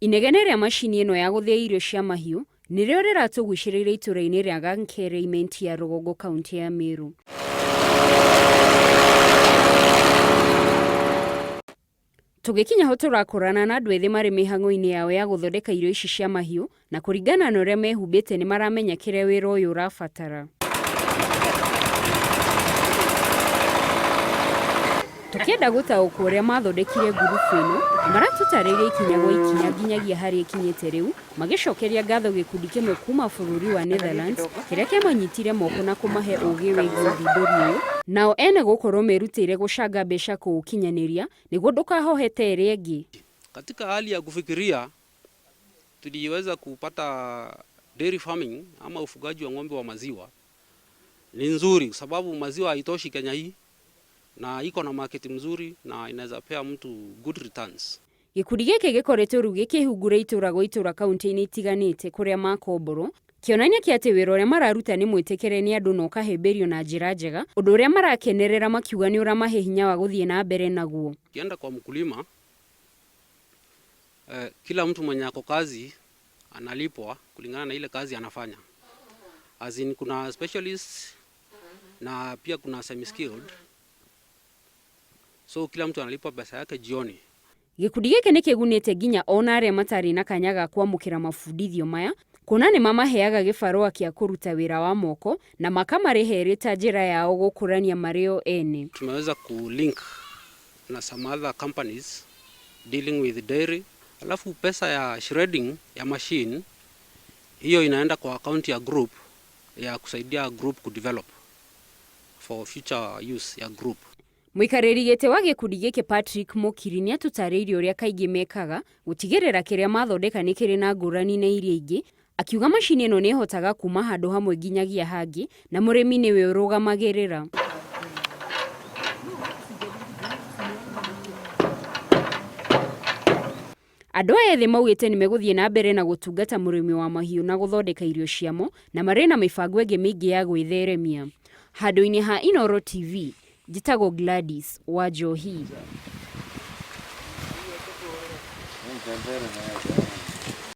Inegene rĩa macini ĩno ya gũthĩa irio cia mahiũ nĩrĩo rĩratũgucĩrĩria itũra-inĩ rĩa Gankere Imenti ya rũgongo kaunti ya Meru. Tũgĩkinya ho tũrakorana na andũ ethĩ marĩ mĩhang'o-inĩ yao ya gũthondeka irio ici cia mahiũ, na kũringana na ũrĩa mehumbĩte nĩ maramenya kĩrĩa wĩra ũyũ ũrabatara. Tũkĩenda gũtaũkwo ũrĩa mathondekire ngurubu ĩno, maratũtarĩria ikinya gwa ikinya nginyagia harĩa ikinyĩte rĩu, magĩcokeria ngatho gĩkundi kĩmwe kuuma bũrũri wa Netherlands kĩrĩa kĩamanyitire moko na kũmahe ũũgĩ wĩgiĩ ũthundũri ũyũ. Nao ene gũkorwo merutĩire gũcanga mbeca kũũkinyanĩria nĩguo ndũkahohete ĩrĩa ĩngĩ. Katika hali ya kufikiria tuliweza kupata dairy farming ama ufugaji wa ng'ombe wa maziwa ni nzuri, sababu maziwa haitoshi Kenya hii na iko na market mzuri na inaweza pea mtu good returns. Gĩkundi gĩkĩ gĩkoretwo rĩu gĩkĩhungura itũra gwa itũra kauntĩ-inĩ itiganite kũrĩa makomborwo, kĩonania kĩ atĩ wĩra ũrĩa mararuta nĩ mwĩtĩkĩre nĩ andũ na ũkahĩmbĩrio na njĩra njega, ũndũ ũrĩa marakenerera makiuga nĩ ũramahe hinya wa gũthiĩ na mbere naguo. Kienda kwa mkulima, kila mtu mwenye ako kazi analipwa kulingana na ile kazi anafanya. As in kuna specialists na pia kuna semi skilled. So kila mtu analipwa pesa yake jioni. Gĩkundi gĩkĩ nĩ kĩgunĩte nginya ona arĩa matarĩ na kanya ga kwamũkĩra mabundithio maya, kuona nĩ mamaheaga gĩbarũa kĩa kũruta wĩra wa moko na makamarehe ta njĩra yao gũkũrania marĩ o ene. Tumeweza kulink na some other companies dealing with dairy. Alafu pesa ya shredding ya machine hiyo inaenda kwa account ya group ya kusaidia group kudevelop for future use ya group. Mũikarĩri gĩtĩ wa gĩkundi gĩkĩ Patrick Mukiri nĩ atũtarĩirie ũrĩa kaingĩ mekaga gũtigĩrĩra kĩrĩa mathondeka nĩ kĩrĩ na ngũrani na iria ingĩ, akiuga macini ĩno nĩ ĩhotaga kuma handũ hamwe nginyagia hangĩ na mũrĩmi nĩwe ũrũgamagĩrĩra. Andũ aya ethĩ maugĩte nĩ megũthiĩ na mbere na gũtungata mũrĩmi wa mahiũ na gũthondeka irio ciamo, na marĩ na mĩbango ĩngĩ mĩingĩ ya gwĩtheremia. Handũ-inĩ ha Inoro TV, njĩtagwo Gladys wa Njohi.